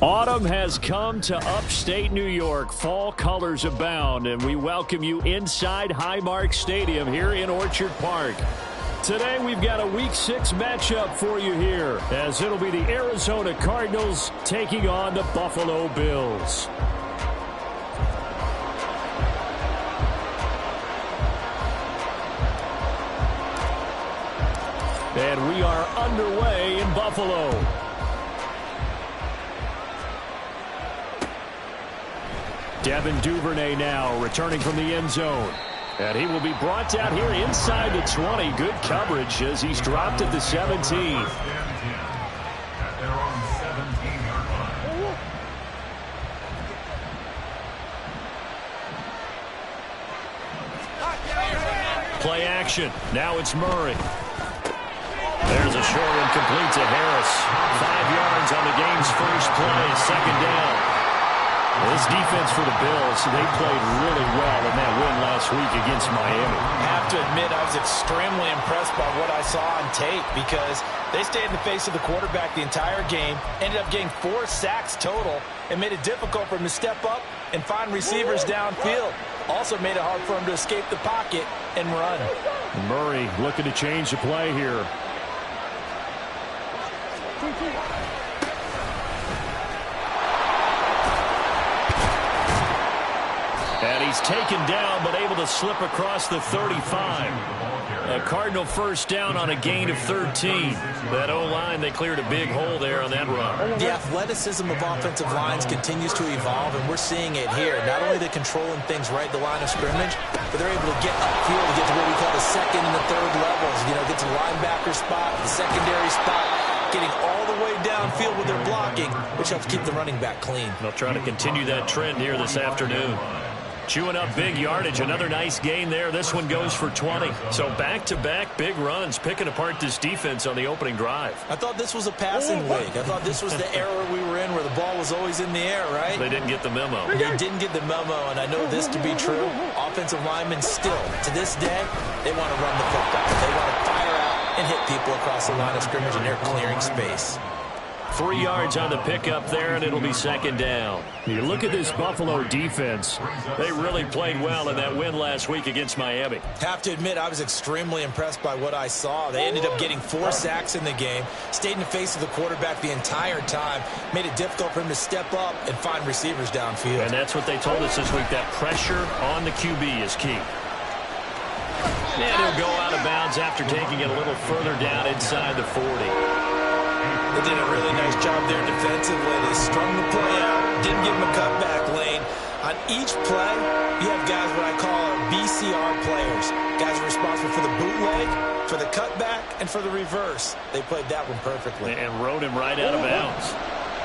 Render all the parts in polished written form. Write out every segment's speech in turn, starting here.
Autumn has come to upstate New York. Fall colors abound, and we welcome you inside Highmark Stadium here in Orchard Park. Today we've got a Week 6 matchup for you here, as it'll be the Arizona Cardinals taking on the Buffalo Bills. And we are underway in Buffalo. Devin Duvernay now returning from the end zone. And he will be brought down here inside the 20. Good coverage as he's dropped at the 17. Play action. Now it's Murray. There's a short one complete to Harris. 5 yards on the game's first play. Second down. This defense for the Bills, they played really well in that win last week against Miami. I have to admit, I was extremely impressed by what I saw on tape because they stayed in the face of the quarterback the entire game, ended up getting 4 sacks total, and made it difficult for him to step up and find receivers downfield. Also made it hard for him to escape the pocket and run. Murray looking to change the play here. And he's taken down, but able to slip across the 35. A Cardinal first down on a gain of 13. That O-line, they cleared a big hole there on that run. The athleticism of offensive lines continues to evolve, and we're seeing it here. Not only they're controlling things right at the line of scrimmage, but they're able to get upfield to get to what we call the second and the third levels. You know, get to the linebacker spot, the secondary spot, getting all the way downfield with their blocking, which helps keep the running back clean. They'll try to continue that trend here this afternoon. Chewing up big yardage. Another nice gain there. This one goes for 20. So back-to-back big runs, picking apart this defense on the opening drive. I thought this was a passing league. I thought this was the era we were in where the ball was always in the air, right? They didn't get the memo. They didn't get the memo, and I know this to be true. Offensive linemen still, to this day, they want to run the football. They want to fire out and hit people across the line of scrimmage, and they're clearing space. 3 yards on the pickup there, and it'll be second down. You look at this Buffalo defense. They really played well in that win last week against Miami. Have to admit, I was extremely impressed by what I saw. They ended up getting 4 sacks in the game, stayed in the face of the quarterback the entire time, made it difficult for him to step up and find receivers downfield. And that's what they told us this week, that pressure on the QB is key. And he'll go out of bounds after taking it a little further down inside the 40. They did a really nice job there defensively. They strung the play out, didn't give him a cutback lane. On each play, you have guys what I call BCR players. Guys are responsible for the bootleg, for the cutback, and for the reverse. They played that one perfectly. And rode him right out of bounds.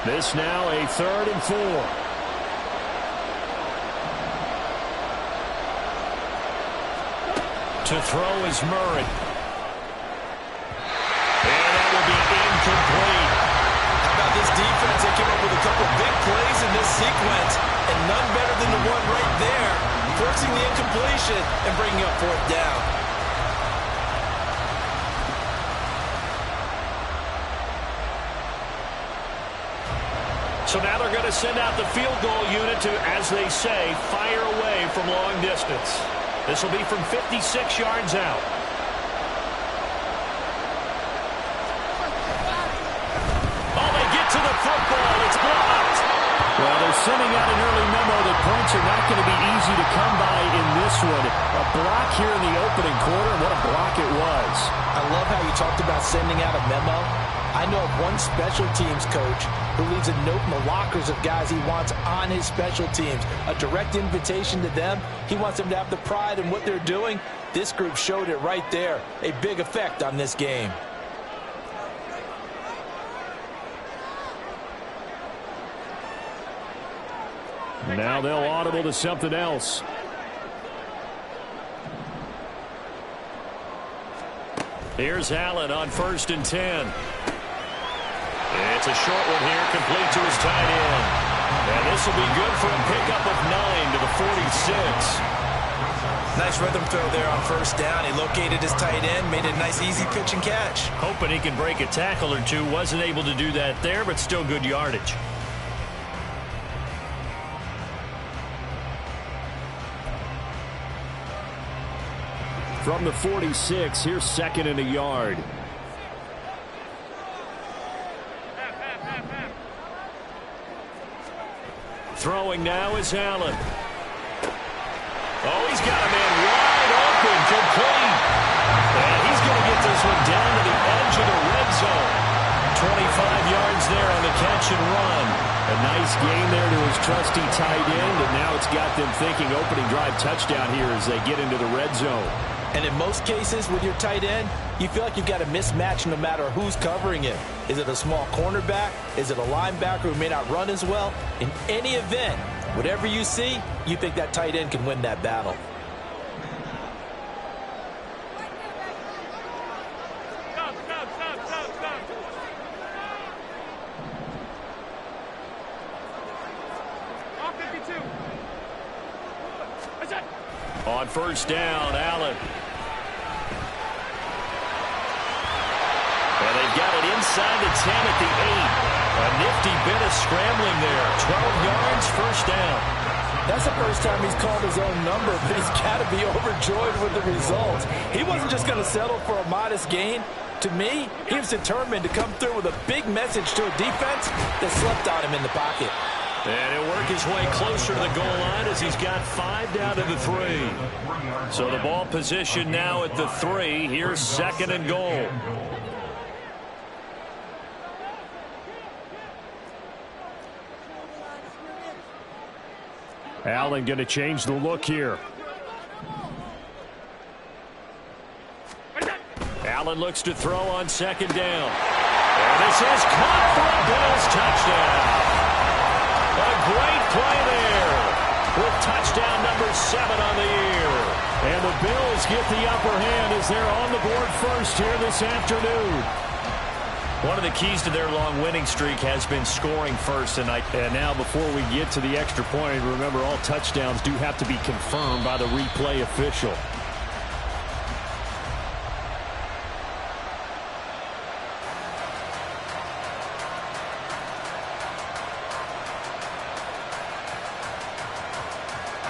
This now a 3rd and 4. To throw is Murray. And that will be incomplete. How about this defense? They came up with a couple big plays in this sequence, and none better than the one right there, forcing the incompletion and bringing up 4th down. So now they're going to send out the field goal unit to, as they say, fire away from long distance. This will be from 56 yards out. Oh, they get to the football. It's blocked. Well, they're sending out an early memo that points are not going to be easy to come by in this one. A block here in the opening quarter. What a block it was. I love how you talked about sending out a memo. I know of one special teams coach who leaves a note in the lockers of guys he wants on his special teams. A direct invitation to them. He wants them to have the pride in what they're doing. This group showed it right there. A big effect on this game. Now they'll audible to something else. Here's Allen on 1st and 10. It's a short one here, complete to his tight end. And this will be good for a pickup of 9 to the 46. Nice rhythm throw there on 1st down. He located his tight end, made a nice easy pitch and catch. Hoping he can break a tackle or two. Wasn't able to do that there, but still good yardage. From the 46, here's 2nd and a yard. Throwing now is Allen. Oh, he's got a man wide open, complete. And he's going to get this one down to the edge of the red zone. 25 yards there on the catch and run. A nice gain there to his trusty tight end, and now it's got them thinking opening drive touchdown here as they get into the red zone. And in most cases with your tight end, you feel like you've got a mismatch no matter who's covering him. Is it a small cornerback? Is it a linebacker who may not run as well? In any event, whatever you see, you think that tight end can win that battle. On first down, Allen. And they've got it inside the 10 at the 8. A nifty bit of scrambling there. 12 yards, first down. That's the first time he's called his own number, but he's got to be overjoyed with the results. He wasn't just going to settle for a modest gain. To me, he was determined to come through with a big message to a defense that slept on him in the pocket. And he'll work his way closer to the goal line as he's got 5 down to the 3. So the ball position now at the 3. Here's 2nd and goal. Allen going to change the look here. Allen looks to throw on 2nd down. And this is caught for a Bills touchdown. A great play there with touchdown number 7 on the year. And the Bills get the upper hand as they're on the board first here this afternoon. One of the keys to their long winning streak has been scoring first tonight. And now before we get to the extra point, remember all touchdowns do have to be confirmed by the replay official.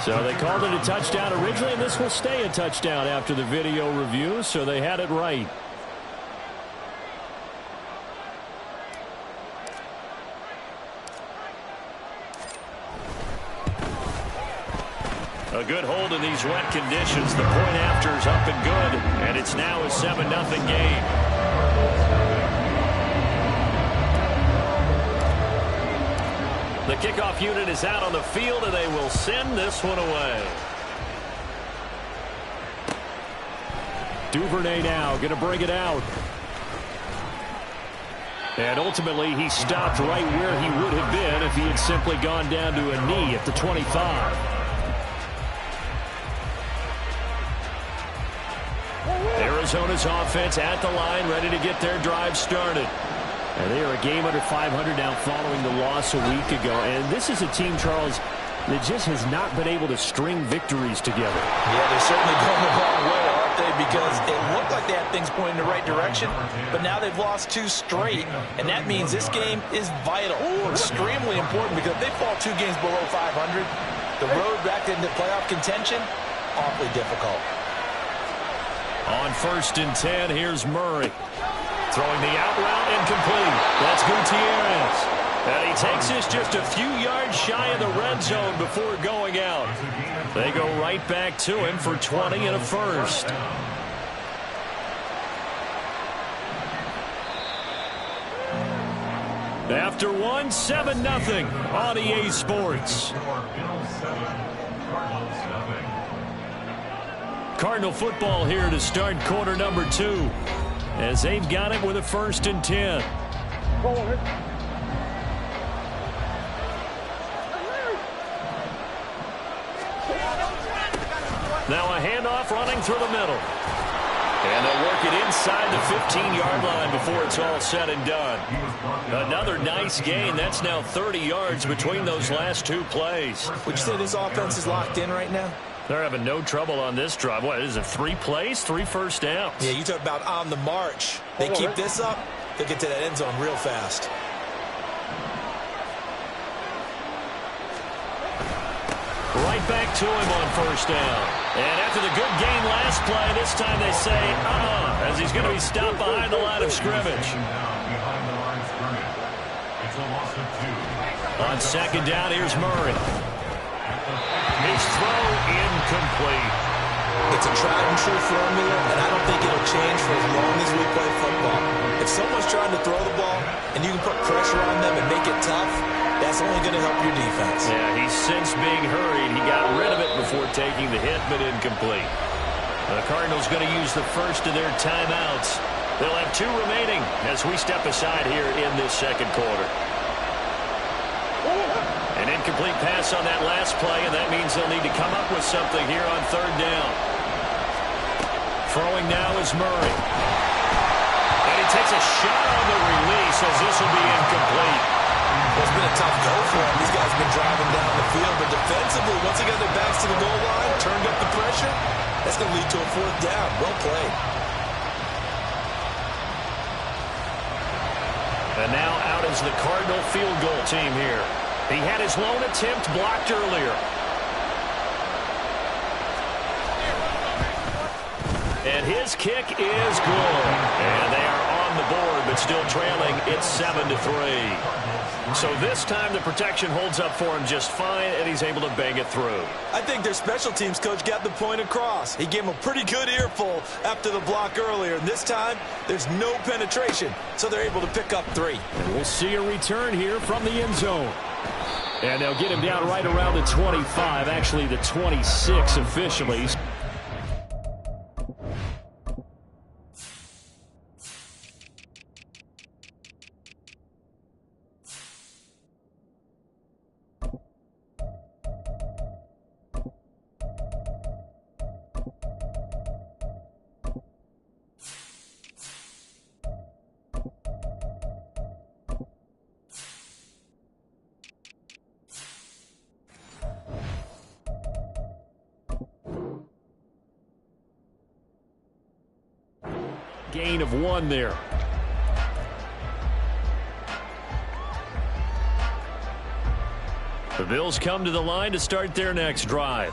So they called it a touchdown originally, and this will stay a touchdown after the video review, so they had it right. A good hold in these wet conditions. The point after is up and good, and it's now a 7-0 game. The kickoff unit is out on the field, and they will send this one away. Duvernay now going to bring it out. And ultimately, he stopped right where he would have been if he had simply gone down to a knee at the 25. Arizona's offense at the line, ready to get their drive started. And they are a game under 500 now following the loss a week ago. And this is a team, Charles, that just has not been able to string victories together. Yeah, they're certainly going the wrong way, aren't they? Because it looked like they had things pointing in the right direction, but now they've lost 2 straight. And that means this game is vital, extremely important, because if they fall 2 games below 500, the road back into playoff contention, awfully difficult. On 1st and 10, here's Murray. Throwing the out route incomplete. That's Gutierrez. And he takes this just a few yards shy of the red zone before going out. They go right back to him for 20 and a first. After 1, 7-0 on EA Sports. Cardinal football here to start quarter number 2. As they've got it with a 1st and 10. Now a handoff running through the middle. And they'll work it inside the 15-yard line before it's all said and done. Another nice gain. That's now 30 yards between those last 2 plays. Would you say this offense is locked in right now? They're having no trouble on this drive. What is it, 3 plays, 3 first downs? Yeah, you talk about on the march. They keep this up, they'll get to that end zone real fast. Right right back to him on first down. And after the good gain last play, this time they say, as he's going to be stopped behind the line of scrimmage. On second down, here's Murray. His throw incomplete. It's a tried and true formula, and I don't think it'll change for as long as we play football. If someone's trying to throw the ball and you can put pressure on them and make it tough, that's only going to help your defense. Yeah, he's since being hurried. He got rid of it before taking the hit, but incomplete. The Cardinals going to use the first of their timeouts. They'll have 2 remaining as we step aside here in this second quarter. An incomplete pass on that last play, and that means they'll need to come up with something here on third down. Throwing now is Murray. And he takes a shot on the release as this will be incomplete. Well, it's been a tough go for him. These guys have been driving down the field, but defensively, once they got their backs to the goal line, turned up the pressure, that's going to lead to a 4th down. Well played. And now out is the Cardinal field goal team here. He had his lone attempt blocked earlier. And his kick is good. And they are on the board, but still trailing. It's 7-3. So this time the protection holds up for him just fine, and he's able to bang it through. I think their special teams coach got the point across. He gave him a pretty good earful after the block earlier. And this time, there's no penetration, so they're able to pick up 3. And we'll see a return here from the end zone. And they'll get him down right around the 25, actually the 26 officially. Gain of 1 there. The Bills come to the line to start their next drive.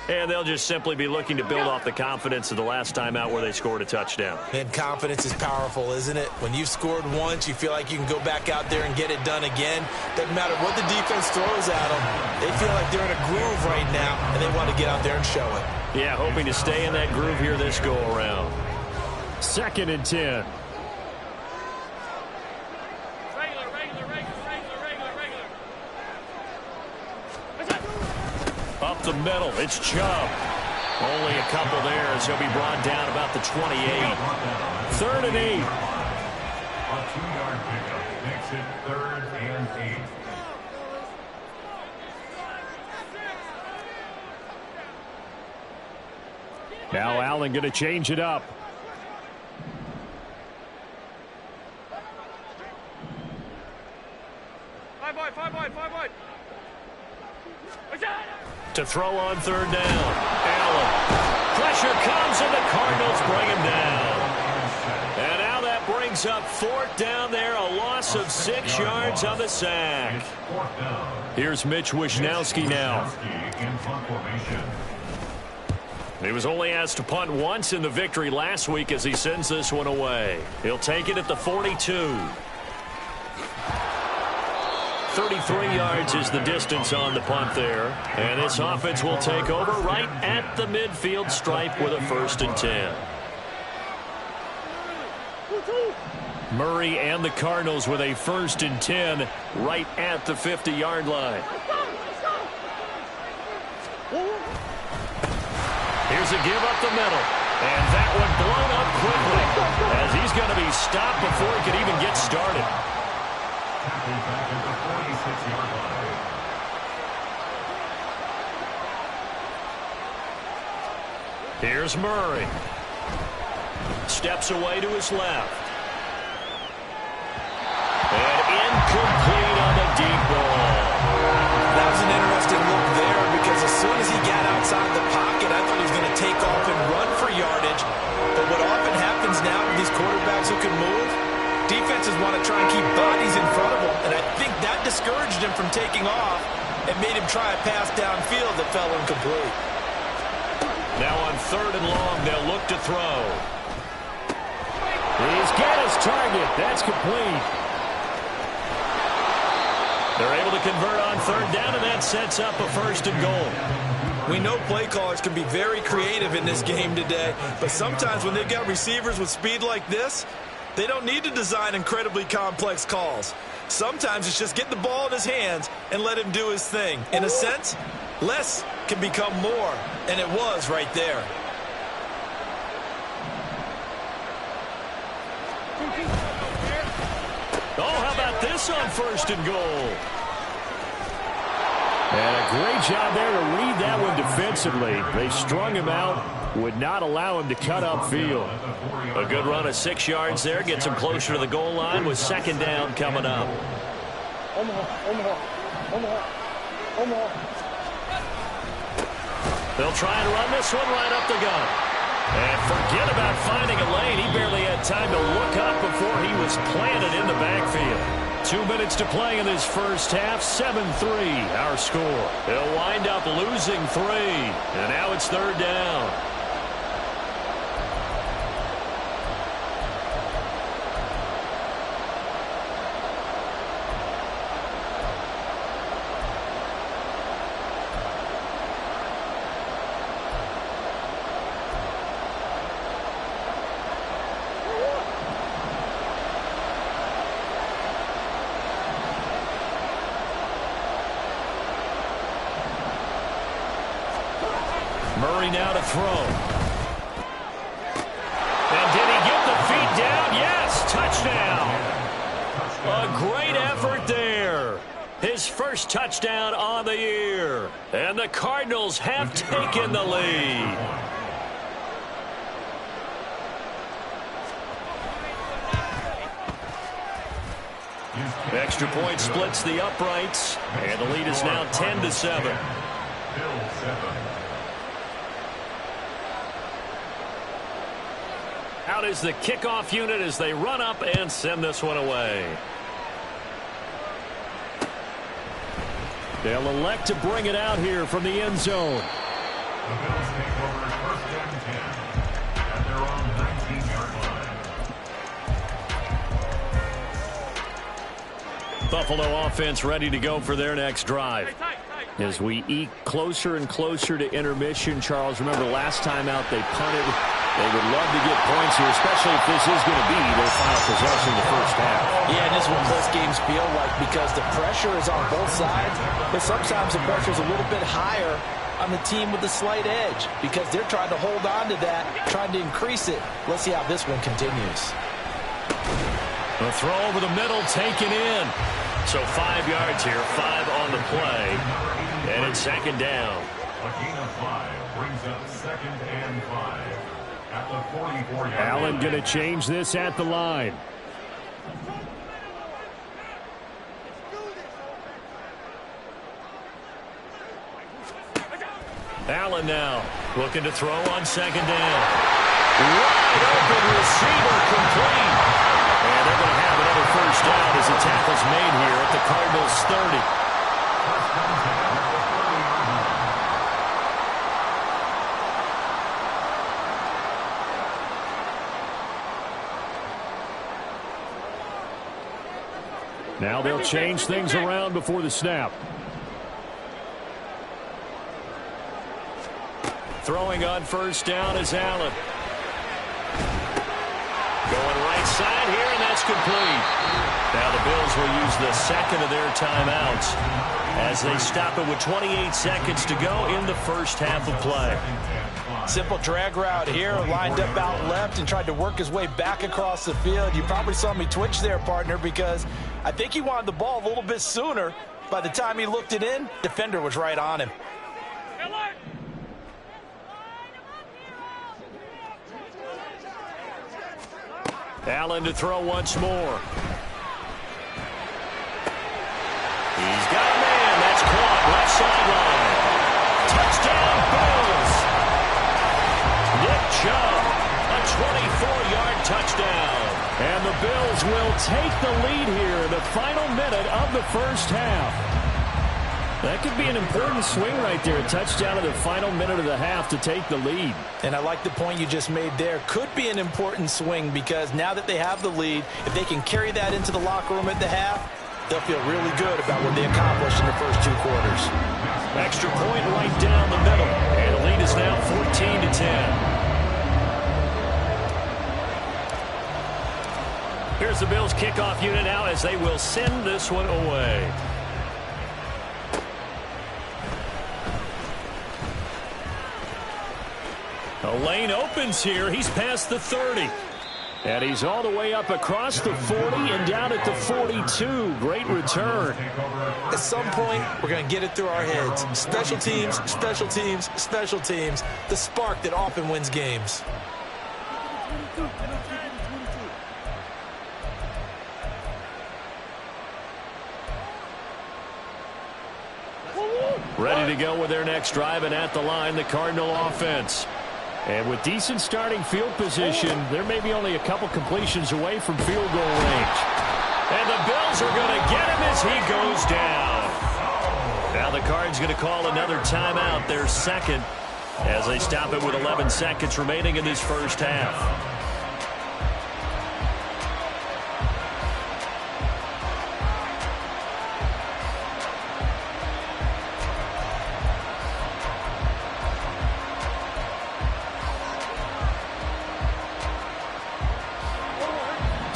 And they'll just simply be looking to build off the confidence of the last time out where they scored a touchdown. And confidence is powerful, isn't it? When you've scored once, you feel like you can go back out there and get it done again. Doesn't matter what the defense throws at them. They feel like they're in a groove right now, and they want to get out there and show it. Yeah, hoping to stay in that groove here this go-around. 2nd and 10. Up the middle, it's Chubb. Only a couple there as he'll be brought down about the 28. 3rd and 8. A 2-yard pickup makes it 3rd and 8. Now Allen going to change it up. Five wide. To throw on 3rd down. Allen. Pressure comes and the Cardinals bring him down. And now that brings up 4th down there. A loss of 6 yards on the sack. Here's Mitch Wishnowsky now. He was only asked to punt once in the victory last week as he sends this one away. He'll take it at the 42. 33 yards is the distance on the punt there. And this offense will take over right at the midfield stripe with a 1st and 10. Murray and the Cardinals with a 1st and 10 right at the 50-yard line. Here's a give up the middle. And that one blown up quickly as he's going to be stopped before he could even get started. Here's Murray. Steps away to his left. And incomplete on the deep ball. That was an interesting look there because as soon as he got outside the pocket, I thought he was going to take off and run for yardage. But what often happens now with these quarterbacks who can move, defenses want to try and keep bodies in front of them, and I think that discouraged him from taking off. and made him try a pass downfield that fell incomplete. Now on 3rd and long, they'll look to throw. He's got his target. That's complete. They're able to convert on 3rd down, and that sets up a 1st and goal. We know play callers can be very creative in this game today, but sometimes when they've got receivers with speed like this, they don't need to design incredibly complex calls. Sometimes it's just get the ball in his hands and let him do his thing. In a sense, less can become more, and it was right there. Oh, how about this on 1st and goal? And a great job there to read that one defensively. They strung him out, would not allow him to cut upfield. A good run of 6 yards there, gets him closer to the goal line with 2nd down coming up. They'll try and run this one right up the gut. And forget about finding a lane. He barely had time to look up before he was planted in the backfield. 2 minutes to play in this first half. 7-3 our score. They'll wind up losing 3. And now it's 3rd down. Murray now to throw. And did he get the feet down? Yes, touchdown. A great effort there. His first touchdown on the year. And the Cardinals have taken the lead. Extra point splits the uprights. And the lead is now 10-7. Out is the kickoff unit as they run up and send this one away. They'll elect to bring it out here from the end zone. The Bills take over 1st and 10 at their own 19-yard line. Buffalo offense ready to go for their next drive. As we eke closer and closer to intermission, Charles, remember last time out they punted. They would love to get points here, especially if this is going to be their final possession in the first half. Yeah, and this is what close games feel like because the pressure is on both sides, but sometimes the pressure is a little bit higher on the team with the slight edge because they're trying to hold on to that, trying to increase it. Let's see how this one continues. A throw over the middle, taken in. So 5 yards here, 5 on the play, and it's 2nd down. A gain of 5 brings up 2nd and 5 at the 44-yard line. Allen going to change this at the line. Allen now looking to throw on 2nd down. Wide open receiver complete. And they're going to have another first down as the tackle's made here at the Cardinals' 30. Now they'll change things around before the snap. Throwing on 1st down is Allen. Going right side here, and that's complete. Now the Bills will use the 2nd of their timeouts as they stop it with 28 seconds to go in the first half of play. Simple drag route here, lined up out left and tried to work his way back across the field. You probably saw me twitch there, partner, because I think he wanted the ball a little bit sooner. By the time he looked it in, defender was right on him. Allen to throw once more. He's got a man. That's caught left sideline. Touchdown, Bills. Nick Chubb, a 24-yard touchdown. And the Bills will take the lead here in the final minute of the first half. That could be an important swing right there. A touchdown in the final minute of the half to take the lead. And I like the point you just made there. Could be an important swing because now that they have the lead, if they can carry that into the locker room at the half, they'll feel really good about what they accomplished in the first 2 quarters. Extra point right down the middle. And the lead is now 14-10. Here's the Bills kickoff unit now as they will send this one away. A lane opens here. He's past the 30. And he's all the way up across the 40 and down at the 42. Great return. At some point, we're going to get it through our heads. Special teams, special teams, special teams. The spark that often wins games. Ready to go with their next drive, and at the line, the Cardinal offense. And with decent starting field position, there may be only a couple completions away from field goal range. And the Bills are going to get him as he goes down. Now the Cards going to call another timeout, their second, as they stop it with 11 seconds remaining in this first half.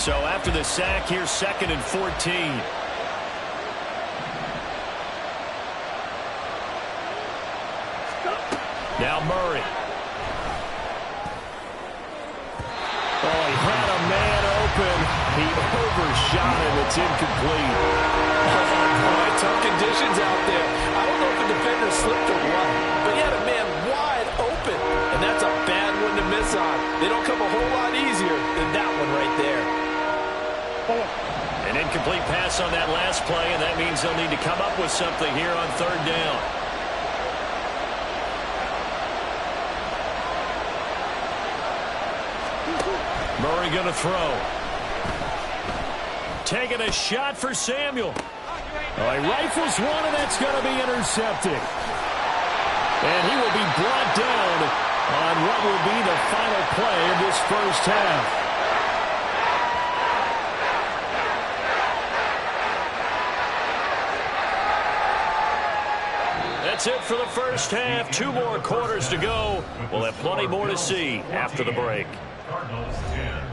So after the sack, here's 2nd and 14. Now Murray. Oh, he had a man open. He overshot it. It's incomplete. Oh, boy, tough conditions out there. I don't know if the defender slipped or what, but he had a man wide open, and that's a bad one to miss on. They don't come a whole lot easier than that one right there. An incomplete pass on that last play, and that means they'll need to come up with something here on 3rd down. Murray going to throw. Taking a shot for Samuel. Oh, he rifles one, and that's going to be intercepted. And he will be brought down on what will be the final play of this first half. That's it for the first half. 2 more quarters to go. We'll have plenty more to see after the break. Cardinals 10.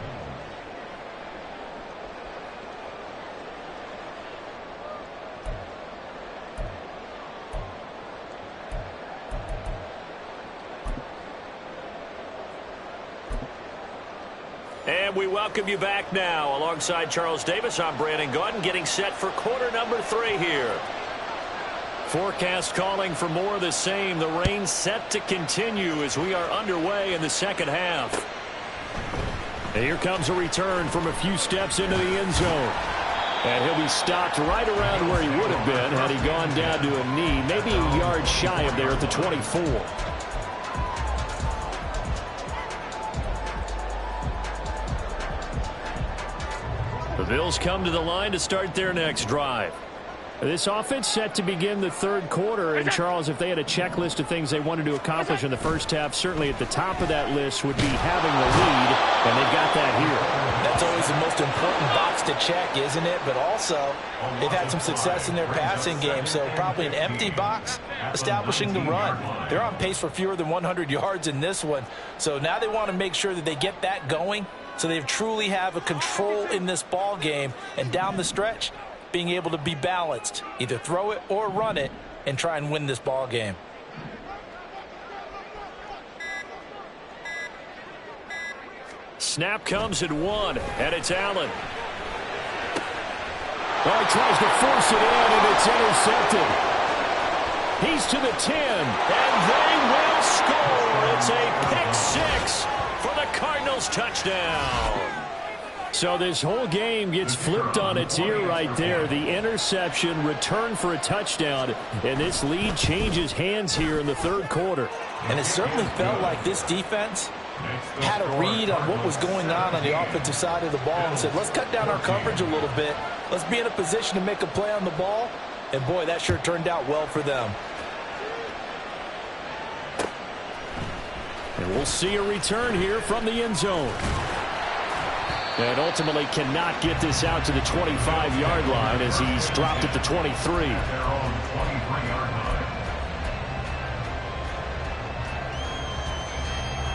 And we welcome you back now. Alongside Charles Davis, I'm Brandon Gaudin, getting set for quarter number 3 here. Forecast calling for more of the same. The rain set to continue as we are underway in the second half. And here comes a return from a few steps into the end zone. And he'll be stopped right around where he would have been had he gone down to a knee, maybe a yard shy of there at the 24. The Bills come to the line to start their next drive. This offense set to begin the 3rd quarter. And, Charles, if they had a checklist of things they wanted to accomplish in the first half, certainly at the top of that list would be having the lead, and they've got that here. That's always the most important box to check, isn't it? But also, they've had some success in their passing game, so probably an empty box establishing the run. They're on pace for fewer than 100 yards in this one, so now they want to make sure that they get that going so they truly have a control in this ball game, and down the stretch, being able to be balanced, either throw it or run it, and try and win this ball game. Snap comes at 1, and it's Allen. Oh, he tries to force it in, and it's intercepted. He's to the 10, and they will score. It's a pick 6 for the Cardinals touchdown. So this whole game gets flipped on its ear right there. The interception, return for a touchdown, and this lead changes hands here in the 3rd quarter. And it certainly felt like this defense had a read on what was going on the offensive side of the ball and said, let's cut down our coverage a little bit. Let's be in a position to make a play on the ball. And boy, that sure turned out well for them. And we'll see a return here from the end zone. And ultimately cannot get this out to the 25-yard line as he's dropped at the 23. Their own 23-yard line.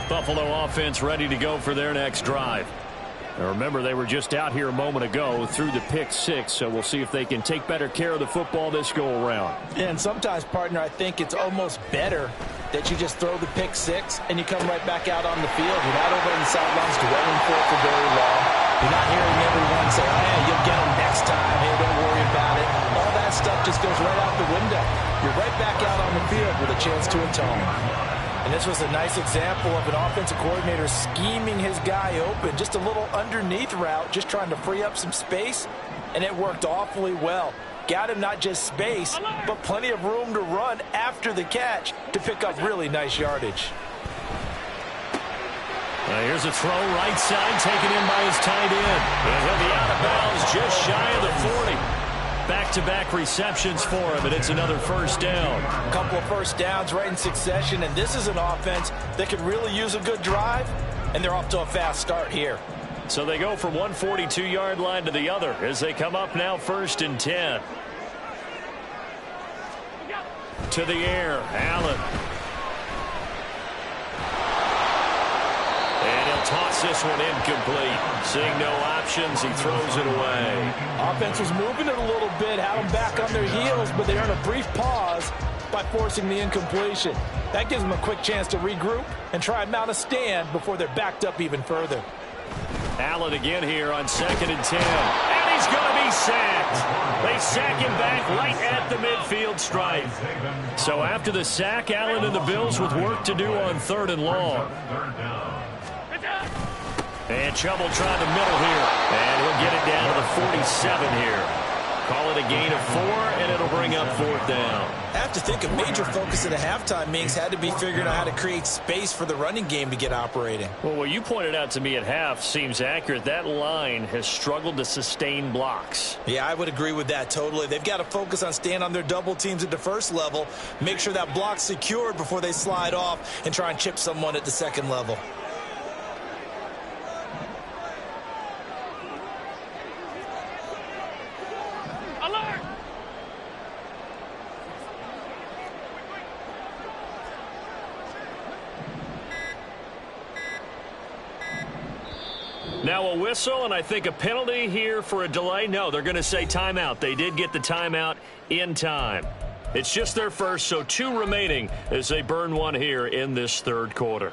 Buffalo offense ready to go for their next drive. Now remember, they were just out here a moment ago through the pick six, so we'll see if they can take better care of the football this go-around. And sometimes, partner, I think it's almost better that you just throw the pick six and you come right back out on the field. You're not over on the sidelines dwelling for very long. You're not hearing everyone say, oh, yeah, you'll get them next time. Hey, don't worry about it. All that stuff just goes right out the window. You're right back out on the field with a chance to atone. And this was a nice example of an offensive coordinator scheming his guy open. Just a little underneath route, just trying to free up some space, and it worked awfully well. Got him not just space, but plenty of room to run after the catch to pick up really nice yardage. Here's a throw right side, taken in by his tight end. And he'll be out of bounds just shy of the 40. Back-to-back receptions for him, and it's another first down. A couple of first downs right in succession, and this is an offense that could really use a good drive, and they're off to a fast start here. So they go from one 42-yard line to the other as they come up now 1st and 10. To the air, Allen. And he'll toss this one incomplete. Seeing no options, he throws it away. Offense was moving it a little bit, had them back on their heels, but they earn a brief pause by forcing the incompletion. That gives them a quick chance to regroup and try and mount a stand before they're backed up even further. Allen again here on 2nd and 10. And he's going to be sacked. They sack him back right at the midfield stripe. So after the sack, Allen and the Bills with work to do on 3rd and long. And Chubb trying the middle here. And he'll get it down to the 47 here. Call it a gain of 4, and it'll bring up 4th down. I have to think a major focus at a halftime means had to be figuring out how to create space for the running game to get operating. Well, what you pointed out to me at half seems accurate. That line has struggled to sustain blocks. Yeah, I would agree with that totally. They've got to focus on staying on their double teams at the first level, make sure that block's secured before they slide off and try and chip someone at the second level. Now a whistle, and I think a penalty here for a delay. No, they're going to say timeout. They did get the timeout in time. It's just their first, so 2 remaining as they burn one here in this 3rd quarter.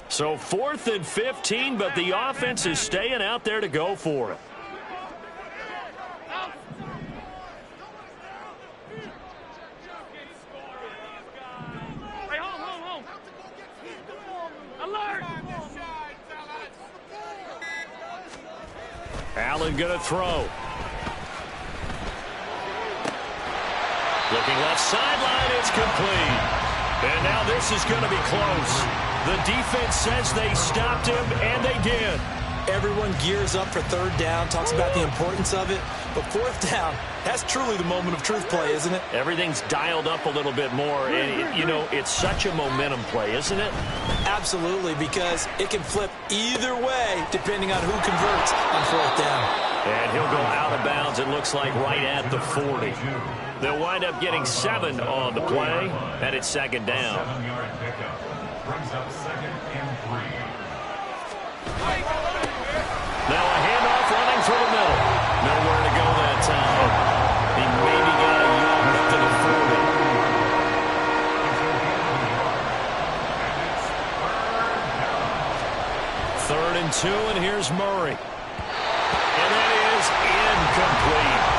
So 4th and 15, but the offense is staying out there to go for it. Allen going to throw. Looking left sideline, it's complete. And now this is going to be close. The defense says they stopped him, and they did. Everyone gears up for 3rd down, talks about the importance of it. But 4th down, that's truly the moment of truth play, isn't it? Everything's dialed up a little bit more. And, you know, it's such a momentum play, isn't it? Absolutely, because it can flip either way depending on who converts on 4th down. And he'll go out of bounds, it looks like, right at the 40. They'll wind up getting 7 on the play, and it's 2nd down. 7-yard pickup. Brings up 2nd and 3. Now a handoff running through the middle. Nowhere to go that time. He maybe got a yard up to the 40. 3rd and 2, and here's Murray. And that is incomplete.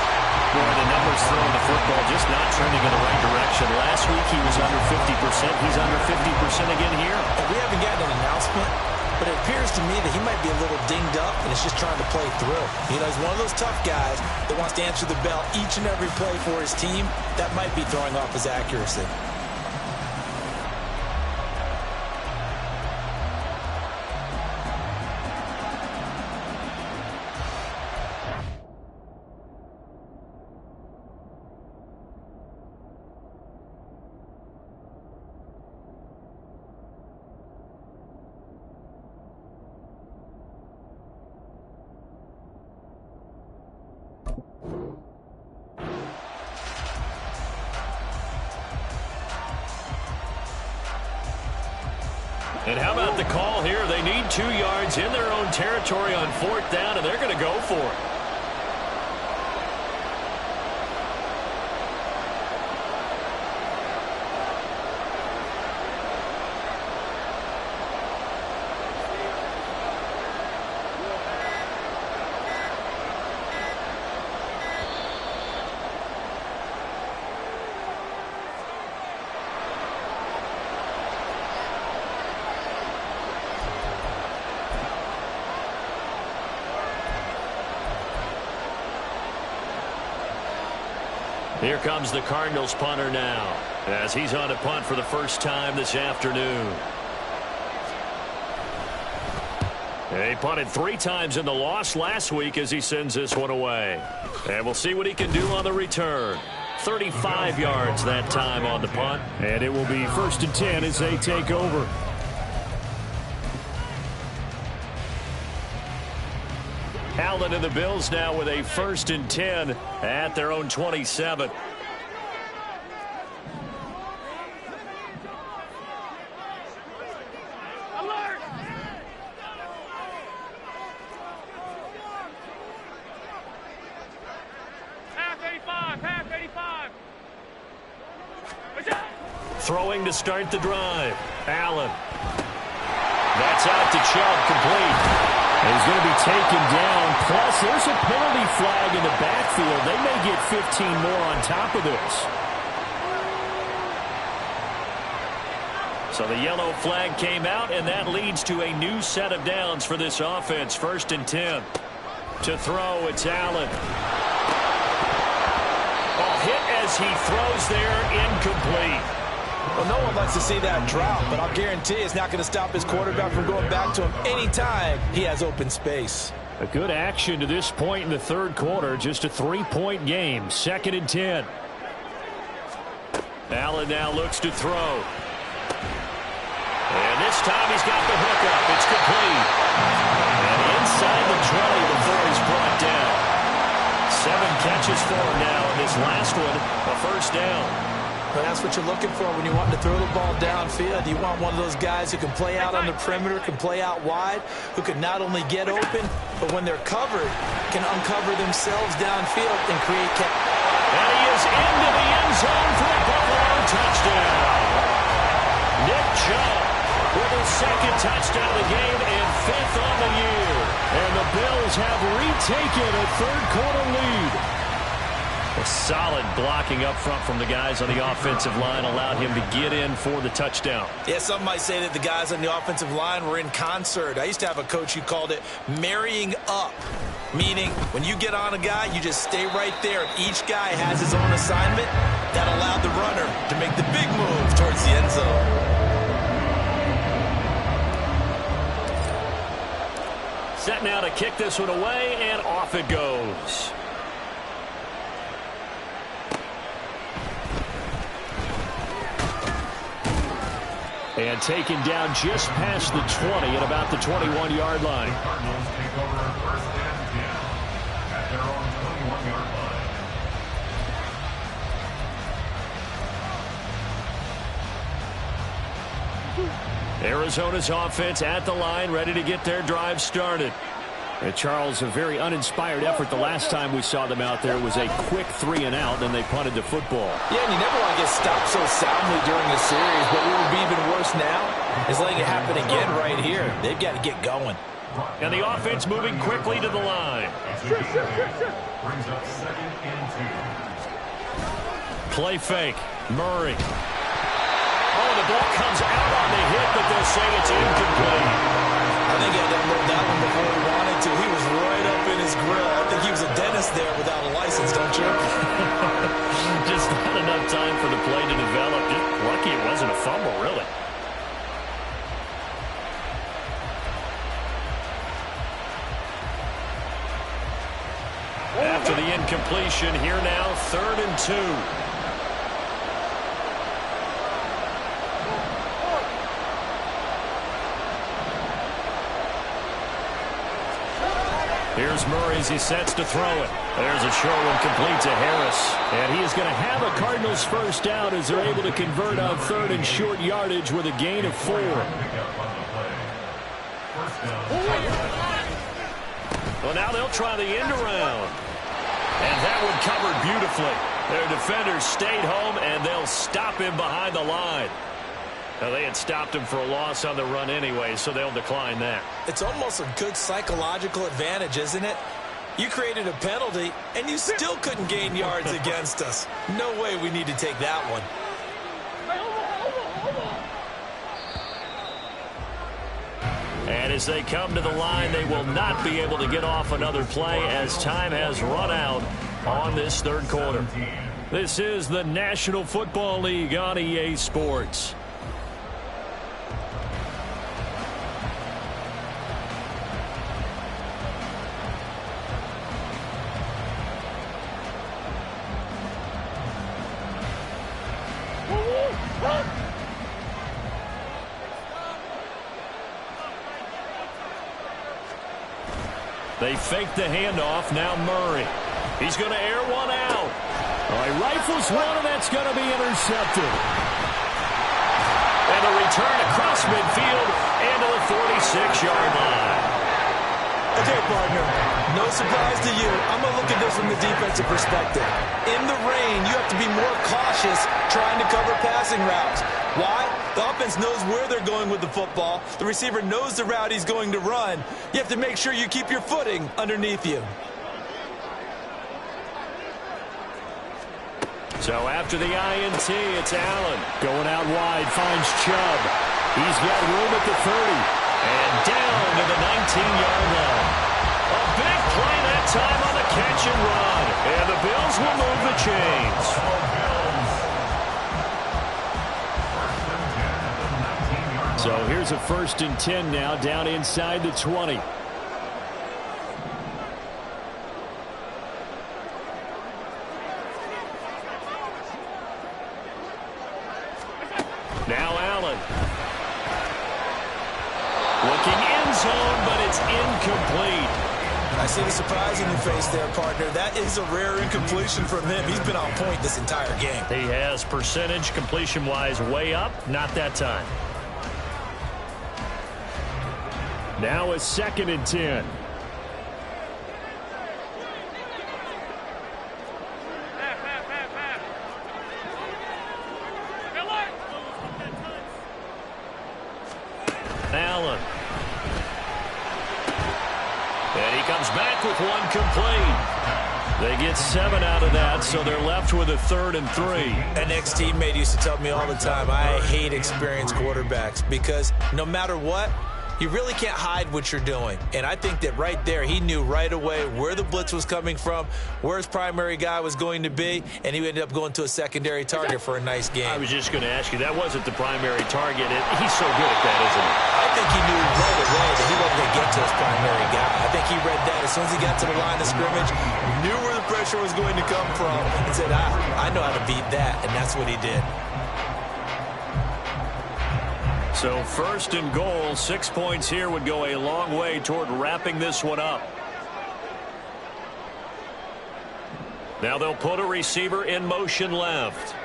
Boy, the numbers throwing the football just not trending in the right direction. Last week he was under 50%. He's under 50% again here. And we haven't gotten an announcement but it appears to me that he might be a little dinged up and is just trying to play through. You know, he's one of those tough guys that wants to answer the bell each and every play for his team. That might be throwing off his accuracy. And how about the call here? They need 2 yards in their own territory on 4th down, and they're going to go for it. Here comes the Cardinals punter now, as he's on a punt for the first time this afternoon. He punted 3 times in the loss last week as he sends this one away. And we'll see what he can do on the return. 35 yards that time on the punt. And it will be 1st and 10 as they take over. Allen and the Bills now with a 1st and 10 at their own 27. Alert! Half 85, half 85. Throwing to start the drive. Allen. That's out to Chubb, complete. He's going to be taken down. Plus, there's a penalty flag in the backfield. They may get 15 more on top of this. So the yellow flag came out, and that leads to a new set of downs for this offense. 1st and 10. To throw, it's Allen. A hit as he throws there, incomplete. Well, no one likes to see that drop, but I'll guarantee it's not going to stop his quarterback from going back to him anytime he has open space. A good action to this point in the 3rd quarter. Just a 3-point game. 2nd and 10. Allen now looks to throw. And this time he's got the hook up. It's complete. And inside the 20 before he's brought down. 7 catches for him now, and this last one, a 1st down. But that's what you're looking for when you want to throw the ball downfield. You want one of those guys who can play out on the perimeter, can play out wide, who can not only get open, but when they're covered, can uncover themselves downfield and create. And he is into the end zone for a Buffalo touchdown. Nick Chubb with his 2nd touchdown of the game and 5th on the year. And the Bills have retaken a 3rd quarter lead. A solid blocking up front from the guys on the offensive line allowed him to get in for the touchdown. Yeah, some might say that the guys on the offensive line were in concert. I used to have a coach who called it marrying up, meaning when you get on a guy, you just stay right there. Each guy has his own assignment. That allowed the runner to make the big move towards the end zone. Set now to kick this one away, and off it goes. And taken down just past the 20 at about the 21-yard line. The Cardinals take over 1st and 10 at their own 21-yard line. Arizona's offense at the line, ready to get their drive started. And Charles, a very uninspired effort the last time we saw them out there. It was a quick 3 and out, and they punted the football. Yeah, and you never want to get stopped so soundly during the series, but what would be even worse now is letting it happen again right here. They've got to get going. And the offense moving quickly to the line. Brings up 2nd and 2. Play fake. Murray. Oh, the ball comes out on the hit, but they'll say it's incomplete. I think he had to unload that one before he wanted to. He was right up in his grill. I think he was a dentist there without a license, don't you? Just not enough time for the play to develop. Just lucky it wasn't a fumble, really. After the incompletion, here now, 3rd and 2. Here's Murray as he sets to throw it. There's a short one complete to Harris. And he is going to have a Cardinals first down as they're able to convert on 3rd and short yardage with a gain of 4. Well, now they'll try the end around. And that one covered beautifully. Their defenders stayed home, and they'll stop him behind the line. Now, they had stopped him for a loss on the run anyway, so they'll decline that. It's almost a good psychological advantage, isn't it? You created a penalty, and you still couldn't gain yards against us. No way we need to take that one. And as they come to the line, they will not be able to get off another play as time has run out on this 3rd quarter. This is the National Football League on EA Sports. They fake the handoff. Now Murray. He's going to air one out. He rifles one, and that's going to be intercepted. And a return across midfield and to the 46-yard line. Okay, partner, no surprise to you. I'm going to look at this from the defensive perspective. In the rain, you have to be more cautious trying to cover passing routes. Why? The offense knows where they're going with the football. The receiver knows the route he's going to run. You have to make sure you keep your footing underneath you. So after the INT, it's Allen. Going out wide, finds Chubb. He's got room at the 30. And down to the 19-yard line. A big play that time on the catch and run. And the Bills will move the chains. So here's a 1st and 10 now, down inside the 20. Now Allen. Looking end zone, but it's incomplete. I see the surprise in your face there, partner. That is a rare incompletion from him. He's been on point this entire game. He has percentage completion-wise way up. Not that time. Now a 2nd and 10. Allen. And he comes back with one complete. They get 7 out of that, so they're left with a 3rd and 3. An ex-teammate used to tell me all the time, I hate experienced quarterbacks because no matter what, you really can't hide what you're doing. And I think that right there, he knew right away where the blitz was coming from, where his primary guy was going to be, and he ended up going to a secondary target for a nice game. I was just going to ask you, that wasn't the primary target. He's so good at that, isn't he? I think he knew right away that he wasn't going to get to his primary guy. I think he read that as soon as he got to the line of scrimmage, knew where the pressure was going to come from, and said, I know how to beat that, and that's what he did. So 1st and goal, 6 points here would go a long way toward wrapping this one up. Now they'll put a receiver in motion left.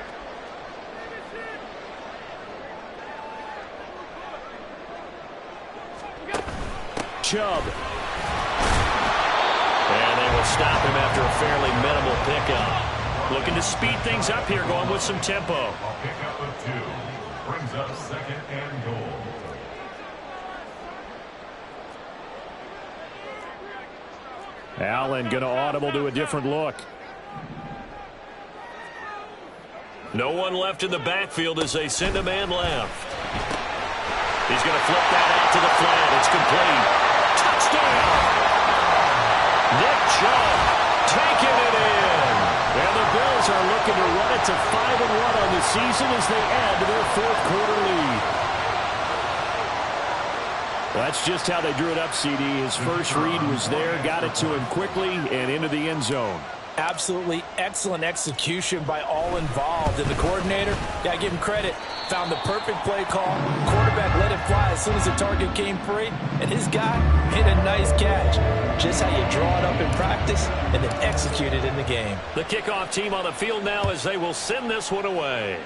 Chubb. And they will stop him after a fairly minimal pickup. Looking to speed things up here, going with some tempo. A pickup of 2 brings up 2nd and goal. Allen going to audible to a different look. No one left in the backfield as they send a man left. He's going to flip that out to the flat. It's complete. Touchdown! Nick Chubb taking it in. And the Bills are looking to run it to 5-1 on the season as they add to their fourth quarter lead. Well, that's just how they drew it up, CD. His first read was there, got it to him quickly, and into the end zone. Absolutely excellent execution by all involved. And the coordinator, got to give him credit, found the perfect play call. Quarterback let it fly as soon as the target came free. And his guy hit a nice catch. Just how you draw it up in practice and then execute it in the game. The kickoff team on the field now as they will send this one away.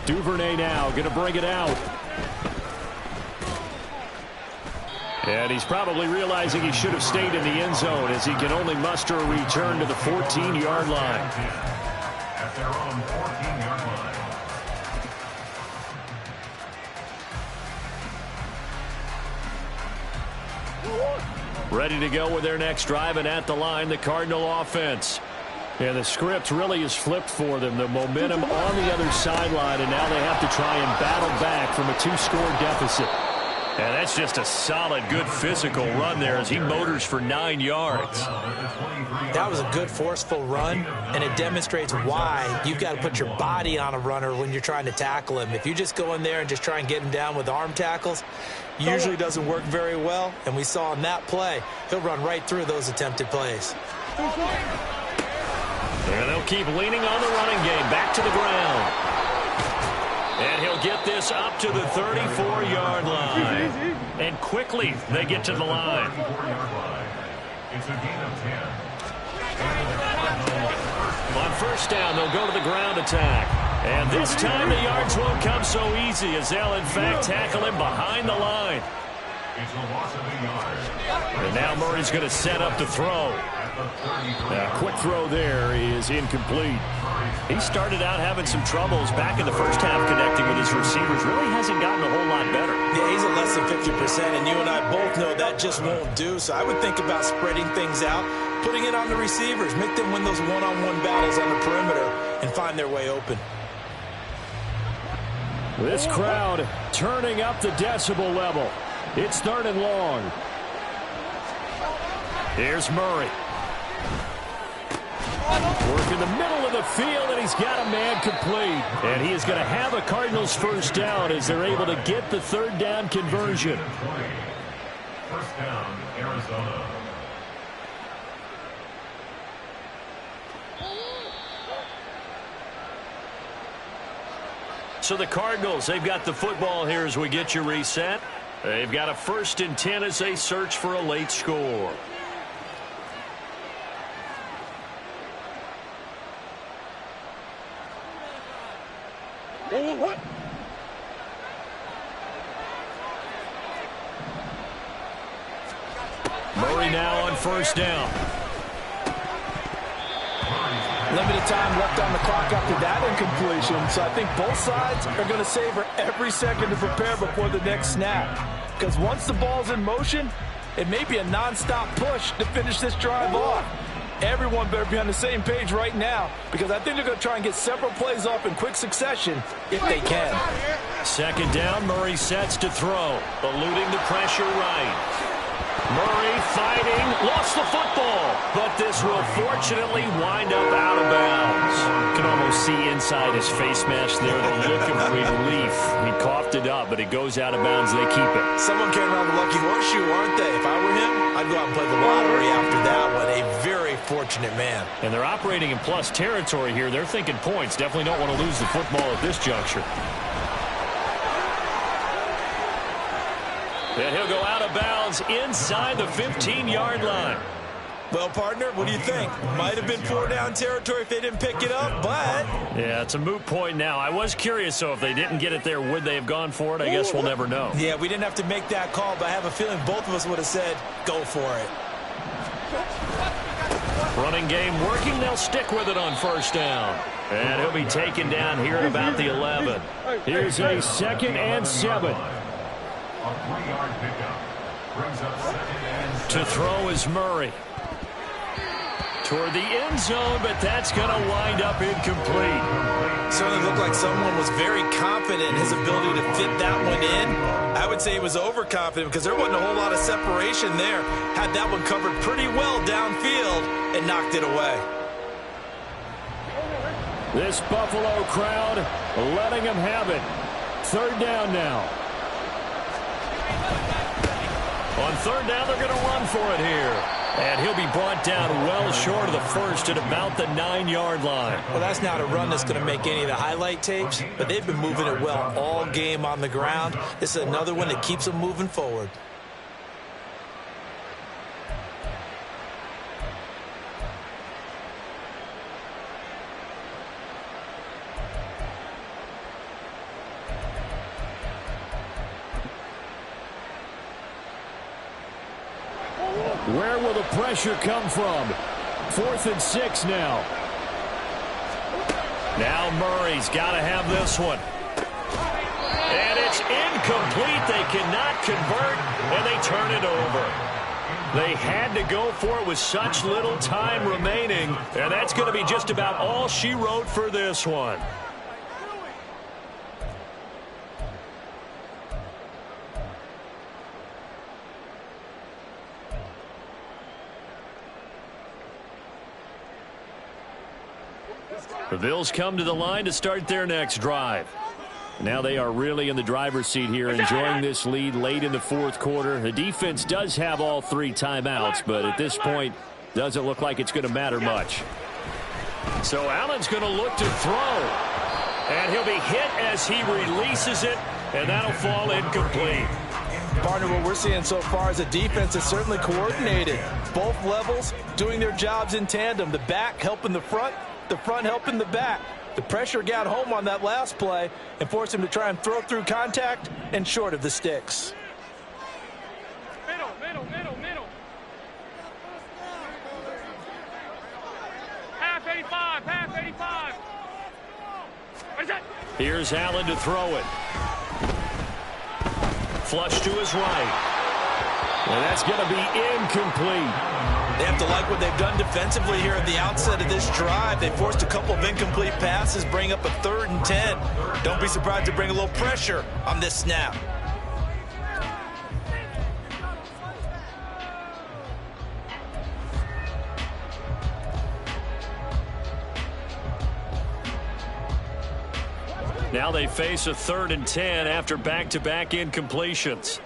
Duvernay now going to bring it out. And he's probably realizing he should have stayed in the end zone as he can only muster a return to the 14-yard line. At their own 14-yard line. Ready to go with their next drive, and at the line, the Cardinal offense. And the script really is flipped for them. The momentum on the other sideline, and now they have to try and battle back from a 2-score deficit. And that's just a solid, good physical run there as he motors for 9 yards. That was a good, forceful run, and it demonstrates why you've got to put your body on a runner when you're trying to tackle him. If you just go in there and just try and get him down with arm tackles, usually doesn't work very well. And we saw in that play, he'll run right through those attempted plays. And they'll keep leaning on the running game. Back to the ground. And he'll get this up to the 34-yard line. And quickly, they get to the line. It's a gain of 10. On first down, they'll go to the ground attack. And this time the yards won't come so easy as they'll, in fact, tackle him behind the line. It's a loss of a yard. And now Murray's going to set up to throw. A quick throw there is incomplete. He started out having some troubles back in the first half connecting with his receivers. Really hasn't gotten a whole lot better. Yeah, he's at less than 50%, and you and I both know that just won't do. So I would think about spreading things out, putting it on the receivers, make them win those one-on-one battles on the perimeter, and find their way open. This crowd turning up the decibel level. It's 3rd and long. Here's Murray. Work in the middle of the field, and he's got a man complete. And he is going to have a Cardinals first down as they're able to get the 3rd down conversion. First down, Arizona. So the Cardinals, they've got the football here as we get you reset. They've got a 1st and 10 as they search for a late score. Murray now on first down. Limited time left on the clock after that incompletion, so I think both sides are going to savor every second to prepare before the next snap. Because once the ball's in motion, it may be a nonstop push to finish this drive off. Everyone better be on the same page right now, because I think they're going to try and get several plays off in quick succession if they can. 2nd down, Murray sets to throw, eluding the pressure right. Murray fighting, lost the football, but this will fortunately wind up out of bounds. You can almost see inside his face mask there the look of relief. He coughed it up, but it goes out of bounds. They keep it. Someone came around the lucky horseshoe, aren't they? If I were him, I'd go out and play the lottery after that one. A very fortunate man. And they're operating in plus territory here. They're thinking points. Definitely don't want to lose the football at this juncture. And he'll go out of bounds inside the 15-yard line. Well, partner, what do you think? Might have been 4-down territory if they didn't pick it up, but... Yeah, it's a moot point now. I was curious, so if they didn't get it there, would they have gone for it? I guess we'll never know. Yeah, we didn't have to make that call, but I have a feeling both of us would have said, go for it. Running game working. They'll stick with it on first down. And he'll be taken down here at about the 11. Here's a 2nd and 7. A 3-yard pickup brings up 2nd and 7. To throw is Murray. toward the end zone, but that's going to wind up incomplete. Certainly looked like someone was very confident in his ability to fit that one in. I would say he was overconfident because there wasn't a whole lot of separation there. Had that one covered pretty well downfield and knocked it away. This Buffalo crowd letting them have it. Third down now. On third down, they're going to run for it here. And he'll be brought down well short of the first at about the 9-yard line. Well, that's not a run that's going to make any of the highlight tapes, but they've been moving it well all game on the ground. This is another one that keeps them moving forward. Where will the pressure come from? 4th and 6 now. Now Murray's got to have this one. And it's incomplete. They cannot convert, and they turn it over. They had to go for it with such little time remaining, and that's going to be just about all she wrote for this one. The Bills come to the line to start their next drive. Now they are really in the driver's seat here, enjoying this lead late in the fourth quarter. The defense does have all 3 timeouts, but at this point, doesn't look like it's going to matter much. So Allen's going to look to throw. And he'll be hit as he releases it, and that'll fall incomplete. Partner, what we're seeing so far is a defense that's certainly coordinated. Both levels doing their jobs in tandem. The back helping the front helping the back. The pressure got home on that last play and forced him to try and throw through contact and short of the sticks. Middle. Half 85. What is that? Here's Allen to throw it. Flush to his right. And that's going to be incomplete. They have to like what they've done defensively here at the outset of this drive. They forced a couple of incomplete passes, bring up a 3rd and 10. Don't be surprised to bring a little pressure on this snap. Now they face a 3rd and 10 after back-to-back incompletions.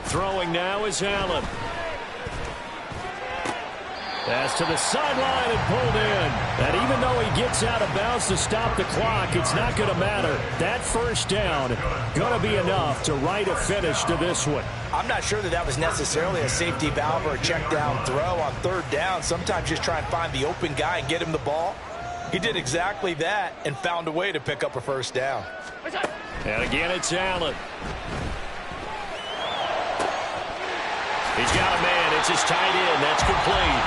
Throwing now is Allen. Pass to the sideline and pulled in. And even though he gets out of bounds to stop the clock, it's not going to matter. That first down going to be enough to write a finish to this one. I'm not sure that was necessarily a safety valve or a check down throw on 3rd down. Sometimes just try and find the open guy and get him the ball. He did exactly that and found a way to pick up a first down. And again, it's Allen. He's got a man. It's his tight end. That's complete.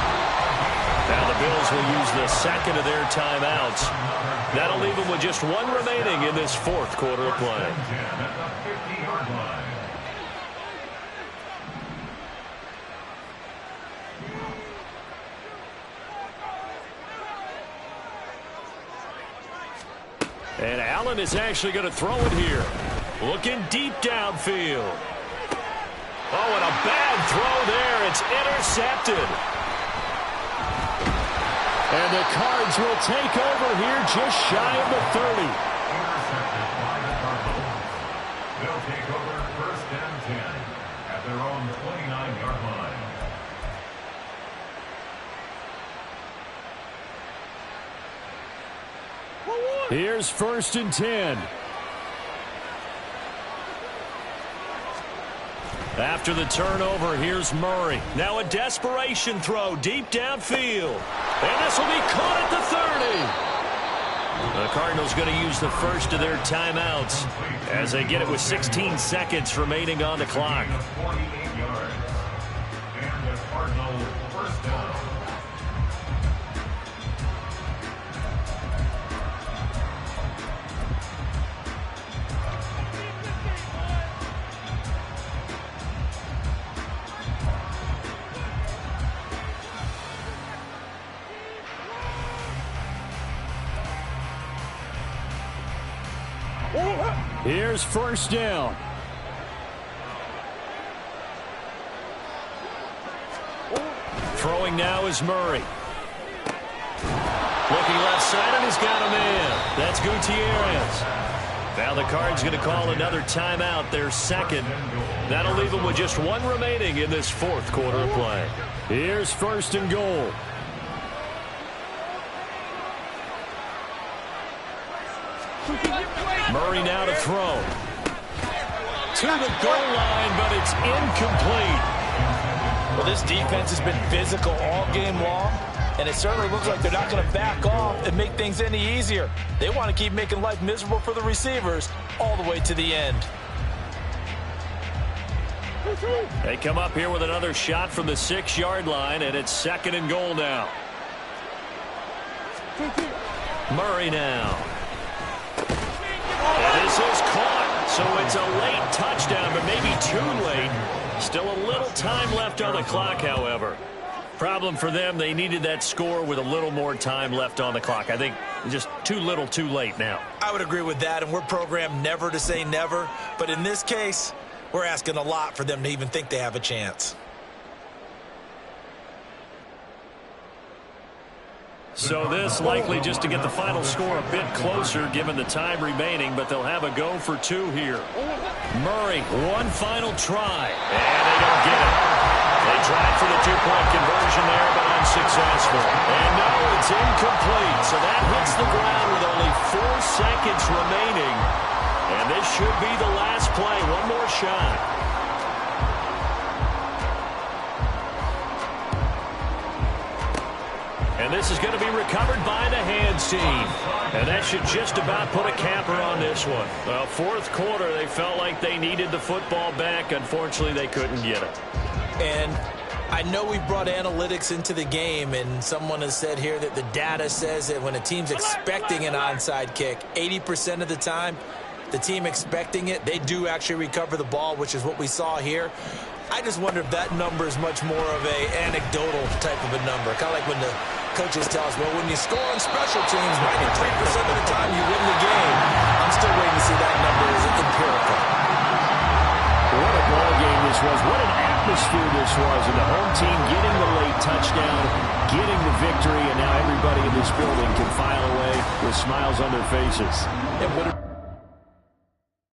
Now the Bills will use the second of their timeouts. That'll leave them with just 1 remaining in this 4th quarter of play. And Allen is actually going to throw it here. Looking deep downfield. Oh, and a bad throw there. It's intercepted. And the Cards will take over here just shy of the 30. They'll take over 1st and 10 at their own 29-yard line. Here's 1st and 10. After the turnover, here's Murray. Now a desperation throw deep downfield. And this will be caught at the 30. The Cardinals going to use the first of their timeouts as they get it with 16 seconds remaining on the clock. 48 yards. And the Cardinals first down. Here's first down. Throwing now is Murray. Looking left side, and he's got a man. That's Gutierrez. Now the Cards going to call another timeout, their second. That'll leave them with just one remaining in this fourth quarter of play. Here's first and goal. Murray now to throw. To the goal line, but it's incomplete. Well, this defense has been physical all game long, and it certainly looks like they're not going to back off and make things any easier. They want to keep making life miserable for the receivers all the way to the end. They come up here with another shot from the 6-yard line, and it's second and goal now. Murray now. And this is caught, so it's a late touchdown, but maybe too late. Still a little time left on the clock, however. Problem for them, they needed that score with a little more time left on the clock. I think just too little too late now. I would agree with that, and we're programmed never to say never. But in this case, we're asking a lot for them to even think they have a chance. So this likely just to get the final score a bit closer given the time remaining, but they'll have a go for two here. Murray, one final try, and they don't get it. They tried for the two-point conversion there, but unsuccessful. And no, it's incomplete, so that hits the ground with only 4 seconds remaining. And this should be the last play. One more shot. And this is going to be recovered by the hands team. And that should just about put a capper on this one. Well, fourth quarter, they felt like they needed the football back. Unfortunately, they couldn't get it. And I know we brought analytics into the game, and someone has said here that the data says that when a team's expecting an onside kick, 80% of the time, the team expecting it, they do actually recover the ball, which is what we saw here. I just wonder if that number is much more of a anecdotal type of a number. Kind of like when the coaches tell us, well, when you score on special teams, 93% of the time you win the game. I'm still waiting to see that number as empirical. What a ball game this was. What an atmosphere this was. And the home team getting the late touchdown, getting the victory, and now everybody in this building can file away with smiles on their faces. And what